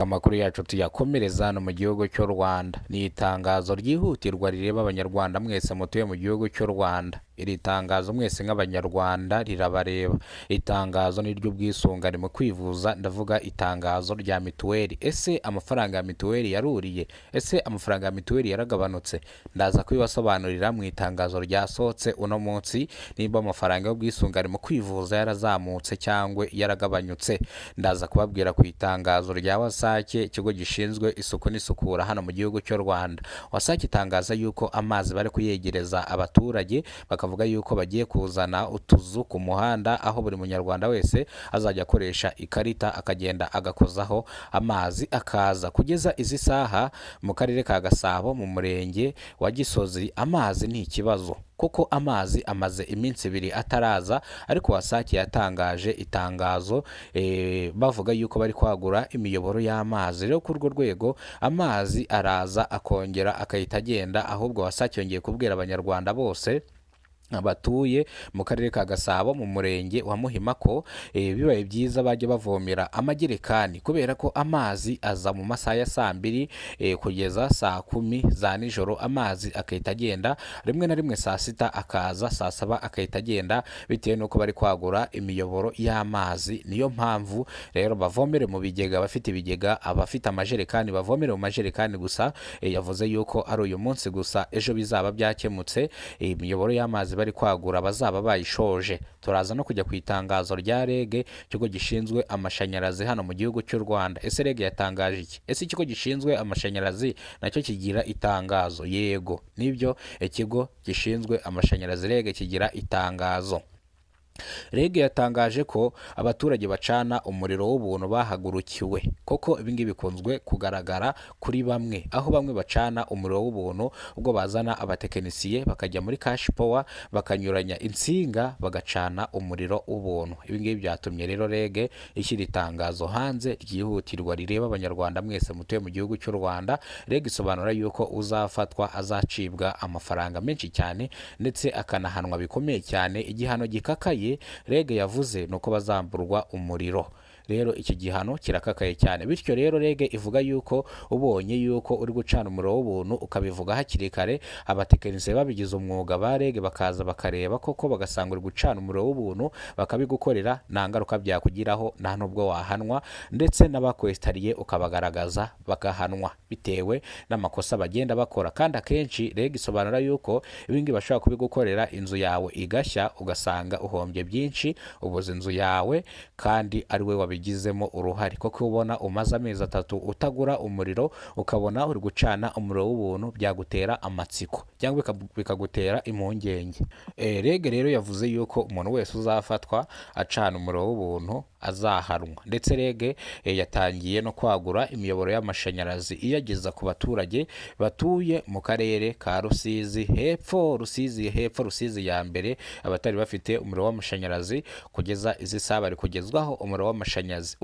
Amakuru yacu tuyakomereza hano mu gihugu cy'u Rwanda. Ni itangazo ryihutirwa rireba abanyarwanda mwese mutuye mu gihugu cy'u Rwanda. Iri tangazo mwese nk'abanyarwanda rirabareba. Itangazo ni ry'ubwisungane mu kwivuza, ndavuga itangazo rya mituweli. Ese amafaranga ya mituweli yaruriye? Ese amafaranga ya mituweli yaragabanutse? Ndaza kubibasobanurira mu itangazo ryasohotse uno munsi, nimba amafaranga y'ubwisungane mu kwivuza yarazamutse cyangwa yaragabanyutse. Ndaza kubabwira ku itangazo rya Wasake, ikigo gishinzwe isuku n'isukura hano mu gihugu cy'u Rwanda. Wasake itangaza yuko amazi bari kuyegereza abaturage, bakavuga yuko bagiye kuzana utuzu ku muhanda, aho buri munyarwanda wese azajya akoresha ikarita akagenda agakozaho amazi akaza. Kugeza izi saha mu karere ka Gasabo mu murenge wa Gisozi amazi ni ikibazo, kuko amazi amaze iminsi 2 ataraza, ariko Wasake yatangaje itangazo bavuga yuko bari kwagura imiyoboro y'amazi. Rero kuri urwo rwego amazi araza akongera akahita agenda, ahubwo Wasake yongeye kubwira abanyarwanda bose abatuye mu karere ka Gasabo mu murenge wa Muhima ko bibaye byiza bajya bavomera amajerekani, kubera ko amazi aza mu masaha ya saa 2 kugeza saa 10 za nijoro, amazi akahita agenda, rimwe na rimwe saa 6 akaza, saa 7 akahita agenda, bitewe nuko bari kwagura imiyoboro y'amazi. Niyo mpamvu rero bavomere mu bigega, abafite ibigega, abafite amajerekani bavomere mu majerekani gusa. Yavuze yuko ari uyu munsi gusa, ejo bizaba byakemutse, imiyoboro y'amazi bari kwagura bazaba bayishoje. Turaza no kujya ku itangazo rya REG, ikigo gishinzwe amashanyarazi hano mu gihugu cy'u Rwanda. Ese REG yatangaje iki? Ese ikigo gishinzwe amashanyarazi nacyo kigira itangazo? Yego, nibyo, ikigo gishinzwe amashanyarazi REG kigira itangazo. REG yatangaje ko abaturage bacana umuriro w'ubuntu bahagurukiwe. Koko ibingibi bikunzwe kugaragara kuri bamwe, aho bamwe bacana umuriro w'ubuntu ubwo bazana abatekinisiye bakajya muri cash power bakanyuranya insinga bagacana umuriro w'ubuntu. Ibingibi byatumye rero REG ishyira itangazo hanze ryihutirwa rireba abanyarwanda mwese mutuye mu gihugu cy'u Rwanda. REG isobanura yuko uzafatwa azacibwa amafaranga menshi cyane, ndetse akanahanwa bikomeye cyane, igihano gikakaye REG yavuze nuko bazamburwa umuriro. Rero iki gihano kirakakaye cyane, bityo rero REG ivuga yuko ubonye yuko uri gucana umuriro w'ubuntu ukabivuga hakiri kare, abatekinisiye babigize umwuga ba REG bakaza bakareba koko bagasanga uri gucana umuriro w'ubuntu bakabigukorera, nta ngaruka byakugiraho, nta nubwo wahanwa, ndetse n'abakwestariye ukabagaragaza bagahanwa bitewe n'amakosa bagenda bakora. Kandi akenshi REG isobanura yuko ibingi bashobora kubigukorera, inzu yawe igashya ugasanga uhombye byinshi, ubuze inzu yawe kandi ari we wabigizemo uruhare. Koko ubona umaze amezi 3 utagura umuriro, ukabona uri gucana umuriro w'ubuntu, byagutera amatsiko cyangwa bikagutera impungenge. REG rero yavuze yuko umuntu wese uzafatwa acana umuriro w'ubuntu azahanwa, ndetse REG yatangiye no kwagura imiyoboro y'amashanyarazi iyageza ku baturage batuye mu karere ka Rusizi hepfo, Rusizi ya mbere. Abatari bafite umuriro w'amashanyarazi kugeza izi saha bari kugezwaho umuriro w'amashanyarazi.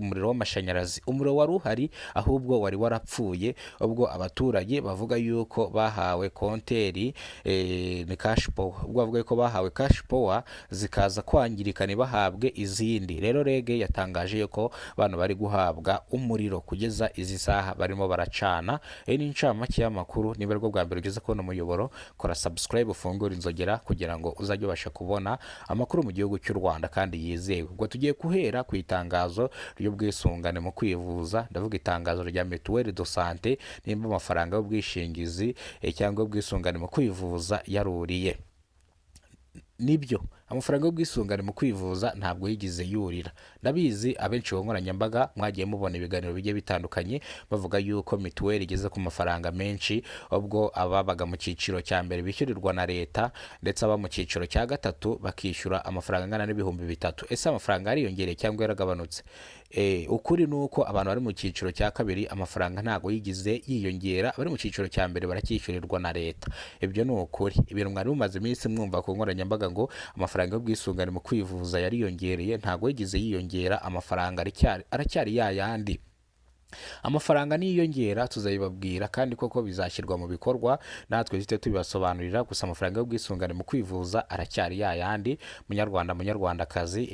Umuriro wari uhari, ahubwo wari warapfuye, ubwo abaturage bavuga yuko bahawe konteri ni cash power, ubwo bavuga ko bahawe cash power zikaza kwangirika ntibahabwe izindi. Rero REG yatangaje yuko abantu bari guhabwa umuriro kugeza izi saha barimo baracana. Ni incamake y'amakuru. Niba rwo bwa mbere ugeze kubona umuyoboro, kora subscribe, ufungura inzogera kugira ngo uzajye ubasha kubona amakuru mu gihugu cy'u Rwanda kandi yizewe. Ubwo tugiye guhera ku itangazo ry'ubwisungane mu kwivuza, ndavuga itangazo rya Mutuelle de Santé, nimba amafaranga y'ubwishingizi cyangwa ubwisungane mu kwivuza yaruriye. Nibyo, amafaranga y'ubwisungane mu kwivuza ntabwo yigize yurira. Ndabizi abenshi ku nkoranyambaga mwagiye mubona ibiganiro bigiye bitandukanye bavuga yuko mituweli igeze ku mafaranga menshi, ubwo ababaga mu cyiciro cya mbere bishyurirwa na leta, ndetse aba mu cyiciro cya gatatu bakishyura amafaranga angana n'ibihumbi 3. Ese amafaranga yariyongereye cyangwa yaragabanutse? Ukuri nuko abantu bari mu cyiciro cya kabiri amafaranga ntago yigize yiyongera, bari mu cyiciro cya mbere baracyishyurirwa na leta. Ibyo ni ukuri. Ibintu mwari mumaze iminsi mwumva ku nkoranyambaga ngo amafaranga y'ubwisungane mu kwivuza yariyongereye, ntago yigize yiyongera, amafaranga aracyari yayandi. amafaranga niyongera tuzabibabwira kandi koko bizashyirwa mu bikorwa, natwe duhite tubibasobanurira. Gusa amafaranga y'ubwisungane mu kwivuza aracyari yayandi. Munyarwanda munyarwandakazi,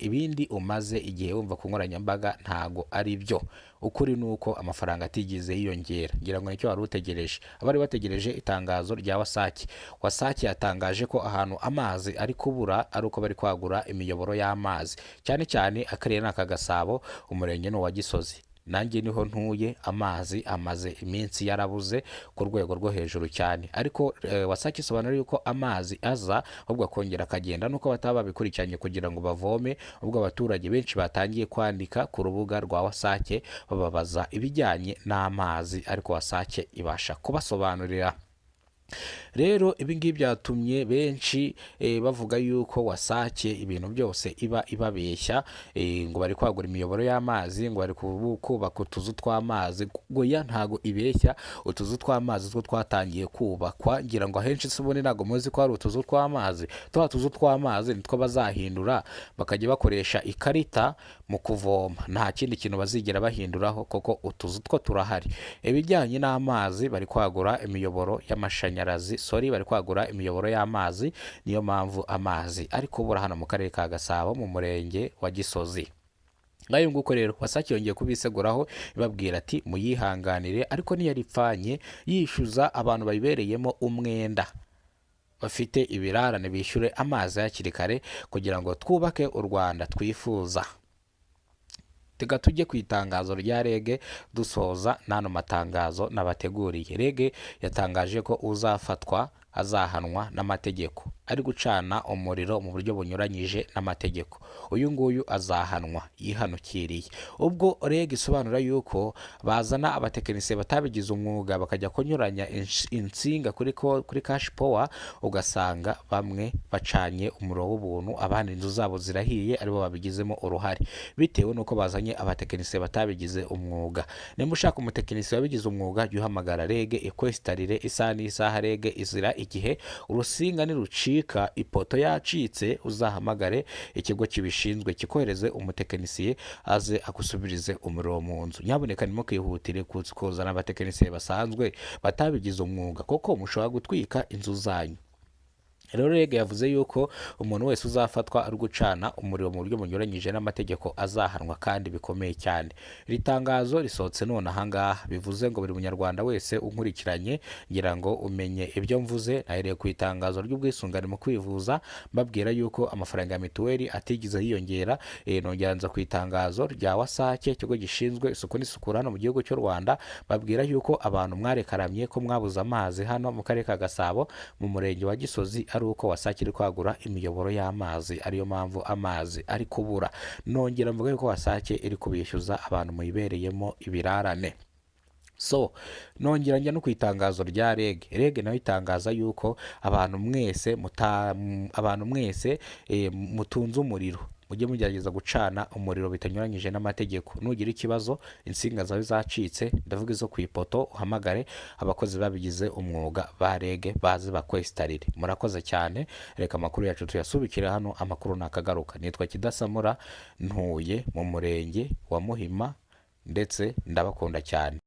ibindi umaze igihe wumva ku nkoranyambaga ntago ari byo. Ukuri ni uko amafaranga atigeze yiyongera. Ngira ngo nicyo wari utegereje. Abari bategereje itangazo rya wasake. Wasake yatangaje ko ahantu amazi ari kubura ari uko bari kwagura imiyoboro y'amazi, cyane cyane akarere ni aka Gasabo, umurenge ni uwa Gisozi. Nanjye niho ntuye, amazi amaze iminsi yarabuze ku rwego rwo hejuru cyane. Ariko wasake isobanura yuko amazi aza ahubwo akongera akagenda, nuko bataba babikurikiranye kugira ngo bavome. Ubwo abaturage benshi batangiye kwandika ku rubuga rwa wasake bababaza ibijyanye n'amazi, ariko wasake ibasha kubasobanurira. Rero ibingibi byatumye benshi bavuga yuko wasake ibintu byose iba ibabeshya, ngo bari kwagura imiyoboro y'amazi, ngo bari kubaka utuzu tw'amazi. Goya ntago ibeshya, utuzu tw'amazi two twatangiye kubakwa. Ngira ngo ahenshi se ubundi ntago muzi ko hari utuzu tw'amazi. Twa tuzu tw'amazi nitwo bazahindura bakajya bakoresha ikarita mu kuvoma, nta kindi kintu bazigera bahinduraho, kuko utuzu two turahari. Ibijyanye n'amazi bari kwagura imiyoboro y'amashanyarazi, bari kwagura imiyoboro y'amazi, niyo mpamvu amazi ari kubura hano mu karere ka Gasabo mu murenge wa Gisozi. Ngayo nguko rero wasake yongeye kubiseguraho ibabwira ati muyihanganire, ariko ntiyaripfanye yishyuza abantu bayibereyemo umwenda. Bafite ibirarane bishyure amazi hakiri kare kugira ngo twubake u Rwanda twifuza. Tega tujye ku itangazo rya REG dusoza n'ano matangazo nabateguriye. REG yatangaje ko uzafatwa azahanwa n'amategeko, ari gucana umuriro mu buryo bunyuranyije n'amategeko. Uyu nguyu azahanwa yihanukiriye. Ubwo REG isobanura yuko bazana abatekinisiye batabigize umwuga bakajya kunyuranya insinga kuri cash power, ugasanga bamwe bacanye umuriro w'ubuntu, abandi inzu zabo zirahiye, aribo babigizemo uruhare, bitewe nuko bazanye abatekinisiye batabigize umwuga. Nimba ushaka umutekinisiye wabigize umwuga, jya uhamagara REG ikwesitarire isaha n'isaha. REG izira igihe urusinga nirucika, ipoto yacitse, uzahamagare ikigo kibishinzwe kikohereze umutekinisiye aze agusubirize umuriro mu nzu. Nyaboneka nimukihutire kuzana abatekinisiye basanzwe batabigize umwuga, kuko mushobora gutwika inzu zanyu. Rero REG yavuze yuko umuntu wese uzafatwa ari gucana umuriro mu buryo bunyuranyije n'amategeko azahanwa kandi bikomeye cyane. Iri tangazo risohotse none ahangaha, bivuze ngo buri munyarwanda wese unkurikiranye, ngira ngo umenye ibyo mvuze. Nahereye ku itangazo ry'ubwisungane mu kwivuza mbabwira yuko amafaranga ya mituweli atigeze yiyongera. Nongera nza ku itangazo rya wasake, ikigo gishinzwe isuku n'isukura hano mu gihugu cy'u Rwanda, babwira yuko abantu mwarekaramye ko mwabuze amazi hano mu karere ka Gasabo mu murenge wa Gisozi, ari uko wasake iri kwagura imiyoboro y'amazi, ariyo mpamvu amazi ari kubura. Nongera mvuga yuko wasake iri kubishyuza abantu muyibereyemo ibirarane. Nongera njya no ku itangazo rya REG. REG nayo itangaza yuko abantu mwese mutunze umuriro, mujye mugerageza gucana umuriro bitanyuranyije n'amategeko. Nugira ikibazo insinga zawe zacitse, ndavuga izo ku ipoto, uhamagare abakozi babigize umwuga ba REG baze bakwesitarire. Murakoze cyane, reka amakuru yacu tuyasubikire hano. Amakuru nakagaruka. Nitwa Kidasamura, ntuye mu murenge wa Muhima, ndetse ndabakunda cyane.